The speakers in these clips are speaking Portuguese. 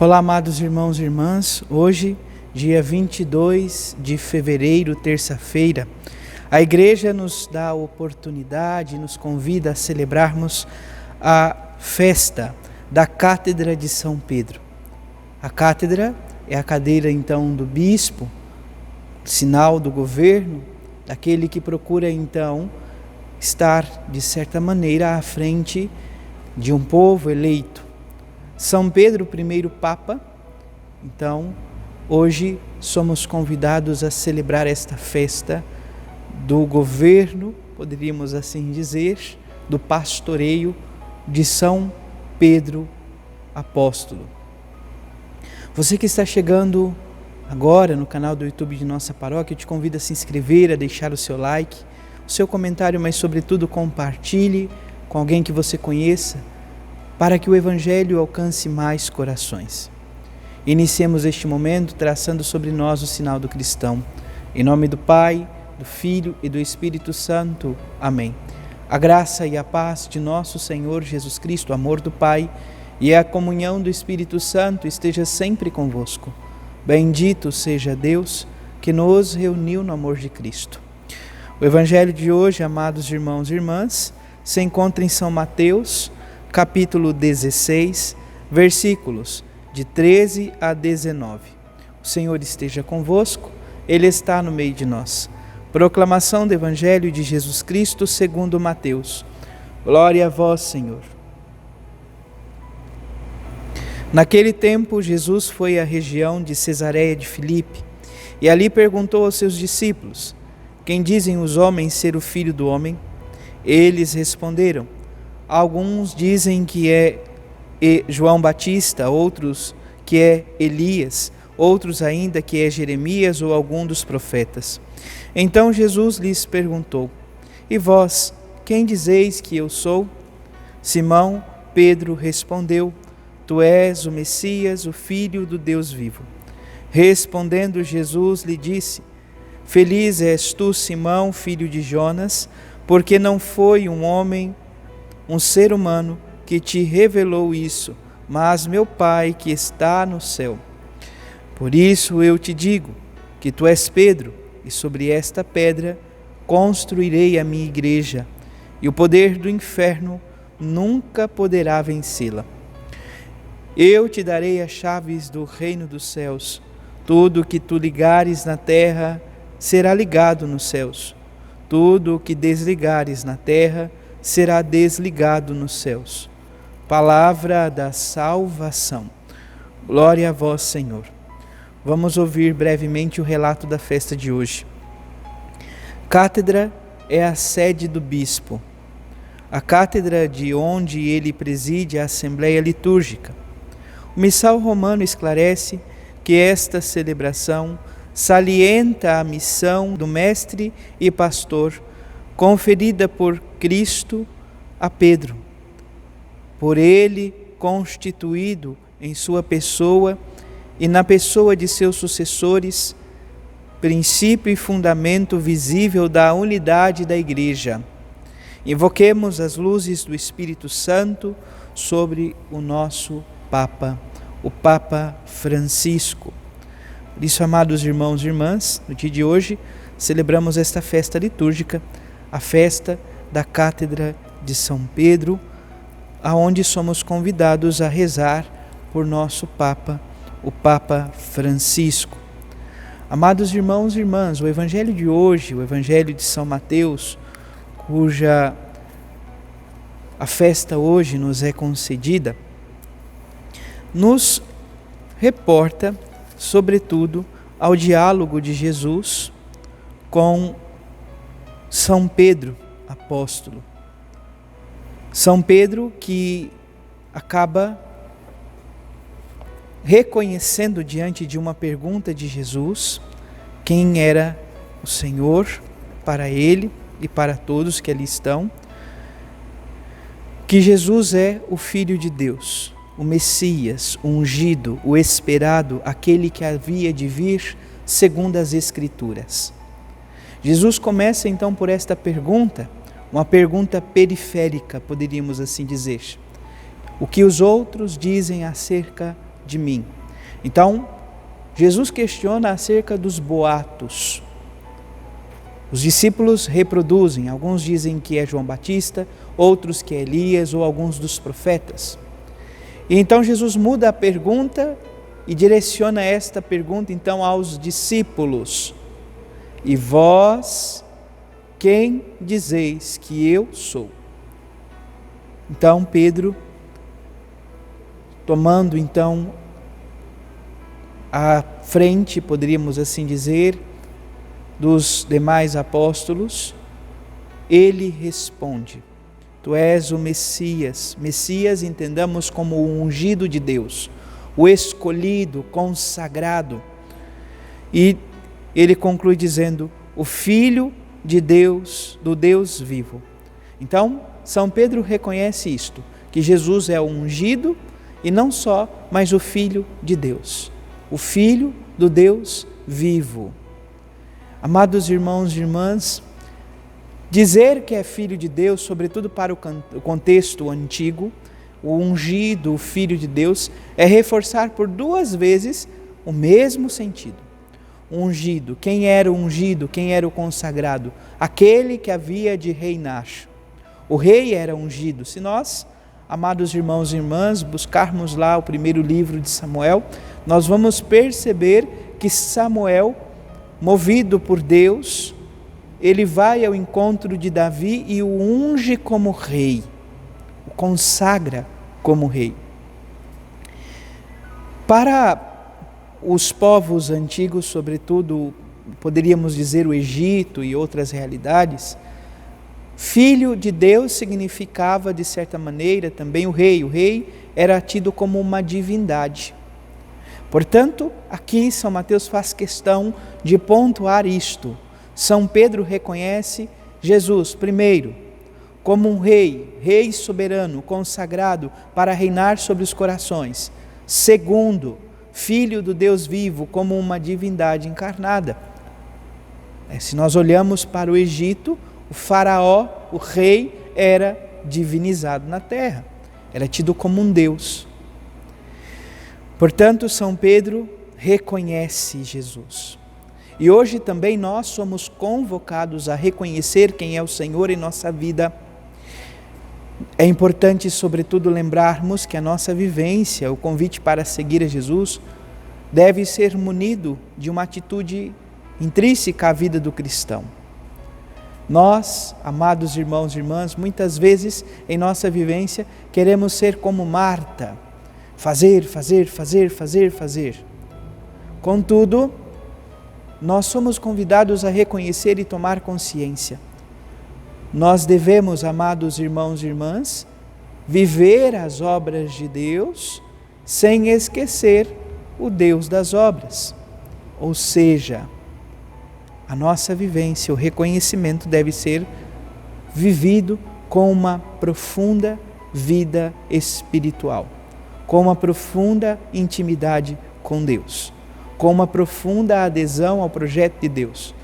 Olá, amados irmãos e irmãs. Hoje, dia 22 de fevereiro, terça-feira, a Igreja nos dá a oportunidade, nos convida a celebrarmos a festa da Cátedra de São Pedro. A cátedra é a cadeira, então, do bispo, sinal do governo, daquele que procura, então, estar, de certa maneira, à frente de um povo eleito. São Pedro, o primeiro Papa. Então, hoje somos convidados a celebrar esta festa do governo, poderíamos assim dizer, do pastoreio de São Pedro Apóstolo. Você que está chegando agora no canal do YouTube de nossa paróquia, eu te convido a se inscrever, a deixar o seu like, o seu comentário, mas sobretudo compartilhe com alguém que você conheça, para que o Evangelho alcance mais corações. Iniciemos este momento traçando sobre nós o sinal do cristão. Em nome do Pai, do Filho e do Espírito Santo. Amém. A graça e a paz de nosso Senhor Jesus Cristo, o amor do Pai e a comunhão do Espírito Santo esteja sempre convosco. Bendito seja Deus que nos reuniu no amor de Cristo. O Evangelho de hoje, amados irmãos e irmãs, se encontra em São Mateus, capítulo 16, versículos de 13 a 19. O Senhor esteja convosco, Ele está no meio de nós. Proclamação do Evangelho de Jesus Cristo segundo Mateus. Glória a vós, Senhor. Naquele tempo, Jesus foi à região de Cesareia de Filipe e ali perguntou aos seus discípulos: quem dizem os homens ser o Filho do Homem? Eles responderam: alguns dizem que é João Batista, outros que é Elias, outros ainda que é Jeremias ou algum dos profetas. Então Jesus lhes perguntou: e vós, quem dizeis que eu sou? Simão Pedro respondeu: tu és o Messias, o Filho do Deus vivo. Respondendo Jesus lhe disse: feliz és tu, Simão, filho de Jonas, porque não foi um ser humano que te revelou isso, mas meu Pai que está no céu. Por isso eu te digo que tu és Pedro, e sobre esta pedra construirei a minha igreja, e o poder do inferno nunca poderá vencê-la. Eu te darei as chaves do reino dos céus. Tudo o que tu ligares na terra será ligado nos céus. Tudo o que desligares na terra será desligado nos céus. Palavra da salvação. Glória a vós, Senhor. Vamos ouvir brevemente o relato da festa de hoje. Cátedra é a sede do bispo. A cátedra de onde ele preside a assembleia litúrgica. O missal romano esclarece que esta celebração salienta a missão do mestre e pastor conferida por Cristo a Pedro, por ele constituído em sua pessoa e na pessoa de seus sucessores, princípio e fundamento visível da unidade da Igreja. Invoquemos as luzes do Espírito Santo sobre o nosso Papa, o Papa Francisco. Por isso, amados irmãos e irmãs, no dia de hoje celebramos esta festa litúrgica, a festa da Cátedra de São Pedro, aonde somos convidados a rezar por nosso Papa, o Papa Francisco. Amados irmãos e irmãs, o Evangelho de hoje, o Evangelho de São Mateus, cuja a festa hoje nos é concedida, nos reporta, sobretudo, ao diálogo de Jesus com São Pedro, apóstolo. São Pedro que acaba reconhecendo diante de uma pergunta de Jesus quem era o Senhor para ele e para todos que ali estão, que Jesus é o Filho de Deus, o Messias, o ungido, o esperado, aquele que havia de vir segundo as Escrituras. Jesus começa então por esta pergunta, uma pergunta periférica, poderíamos assim dizer. O que os outros dizem acerca de mim. Então, Jesus questiona acerca dos boatos. Os discípulos reproduzem, alguns dizem que é João Batista, outros que é Elias ou alguns dos profetas. E então Jesus muda a pergunta e direciona esta pergunta então aos discípulos. E vós, quem dizeis que eu sou? Então Pedro, tomando então a frente, poderíamos assim dizer, dos demais apóstolos, ele responde: Tu és o Messias. Messias entendamos como o ungido de Deus, o escolhido, consagrado. E ele conclui dizendo: o Filho de Deus, do Deus vivo. Então, São Pedro reconhece isto, que Jesus é o ungido e não só, mas o Filho de Deus, o Filho do Deus vivo. Amados irmãos e irmãs, dizer que é Filho de Deus, sobretudo para o contexto antigo, o ungido, o Filho de Deus, é reforçar por duas vezes o mesmo sentido. O ungido, quem era o ungido, quem era o consagrado? Aquele que havia de reinar. O rei era ungido. Se nós, amados irmãos e irmãs, buscarmos lá o primeiro livro de Samuel, nós vamos perceber que Samuel, movido por Deus, ele vai ao encontro de Davi e o unge como rei, o consagra como rei. Para os povos antigos, sobretudo, poderíamos dizer o Egito e outras realidades, Filho de Deus significava, de certa maneira, também o rei. O rei era tido como uma divindade. Portanto, aqui São Mateus faz questão de pontuar isto. São Pedro reconhece Jesus, primeiro, como um rei soberano, consagrado para reinar sobre os corações. Segundo, Filho do Deus vivo, como uma divindade encarnada. Se nós olhamos para o Egito, o faraó, o rei, era divinizado na terra, era tido como um Deus. Portanto, São Pedro reconhece Jesus. E hoje também nós somos convocados a reconhecer quem é o Senhor em nossa vida. É importante, sobretudo, lembrarmos que a nossa vivência, o convite para seguir a Jesus, deve ser munido de uma atitude intrínseca à vida do cristão. Nós, amados irmãos e irmãs, muitas vezes em nossa vivência queremos ser como Marta, fazer. Contudo, nós somos convidados a reconhecer e tomar consciência. Nós devemos, amados irmãos e irmãs, viver as obras de Deus sem esquecer o Deus das obras. Ou seja, a nossa vivência, o reconhecimento deve ser vivido com uma profunda vida espiritual, com uma profunda intimidade com Deus, com uma profunda adesão ao projeto de Deus.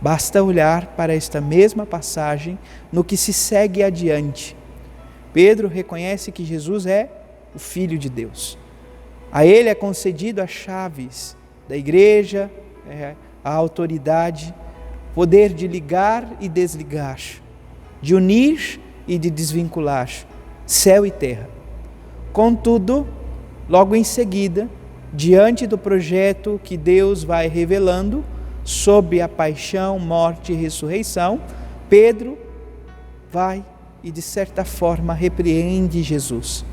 Basta olhar para esta mesma passagem no que se segue adiante. Pedro reconhece que Jesus é o Filho de Deus. A ele é concedido as chaves da igreja, a autoridade, poder de ligar e desligar, de unir e de desvincular, céu e terra. Contudo, logo em seguida, diante do projeto que Deus vai revelando, sob a paixão, morte e ressurreição, Pedro vai e de certa forma repreende Jesus.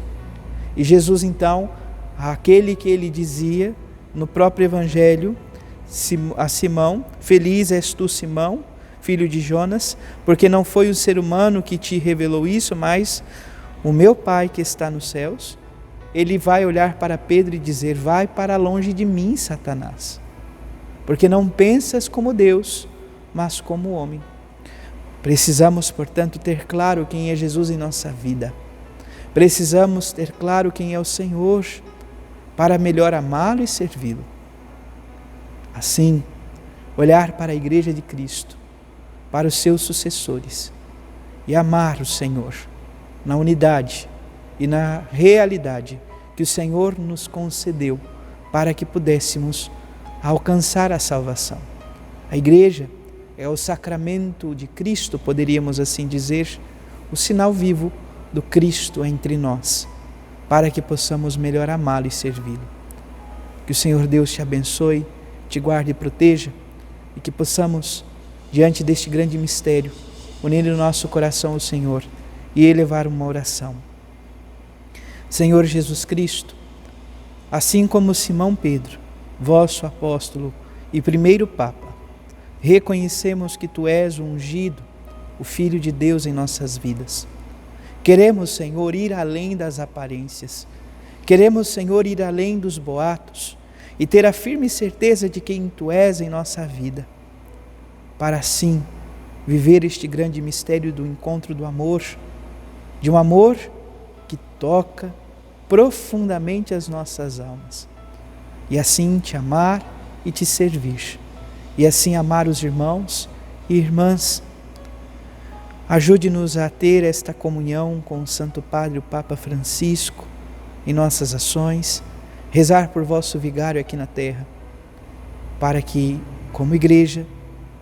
E Jesus então, aquele que ele dizia no próprio Evangelho a Simão: feliz és tu, Simão, filho de Jonas, porque não foi o ser humano que te revelou isso, mas o meu Pai que está nos céus. Ele vai olhar para Pedro e dizer: vai para longe de mim, Satanás, porque não pensas como Deus, mas como homem. Precisamos, portanto, ter claro quem é Jesus em nossa vida. Precisamos ter claro quem é o Senhor, para melhor amá-lo e servi-lo. Assim, olhar para a Igreja de Cristo, para os seus sucessores, e amar o Senhor na unidade e na realidade que o Senhor nos concedeu para que pudéssemos alcançar a salvação. A igreja é o sacramento de Cristo, poderíamos assim dizer, o sinal vivo do Cristo entre nós, para que possamos melhor amá-lo e servi-lo. Que o Senhor Deus te abençoe, te guarde e proteja, e que possamos, diante deste grande mistério, unir o nosso coração ao Senhor e elevar uma oração. Senhor Jesus Cristo, assim como Simão Pedro, vosso apóstolo e primeiro Papa, reconhecemos que Tu és o ungido, o Filho de Deus em nossas vidas. Queremos, Senhor, ir além das aparências. Queremos, Senhor, ir além dos boatos e ter a firme certeza de quem Tu és em nossa vida, para assim viver este grande mistério do encontro do amor, de um amor que toca profundamente as nossas almas, e assim Te amar e Te servir, e assim amar os irmãos e irmãs. Ajude-nos a ter esta comunhão com o Santo Padre, o Papa Francisco, em nossas ações, rezar por vosso vigário aqui na terra, para que, como igreja,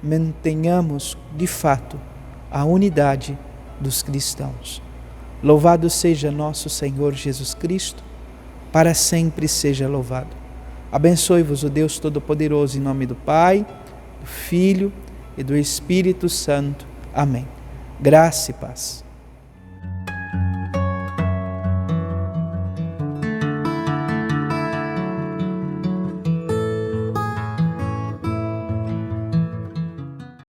mantenhamos de fato a unidade dos cristãos. Louvado seja nosso Senhor Jesus Cristo, para sempre seja louvado. Abençoe-vos o Deus Todo-Poderoso, em nome do Pai, do Filho e do Espírito Santo. Amém. Graça e paz.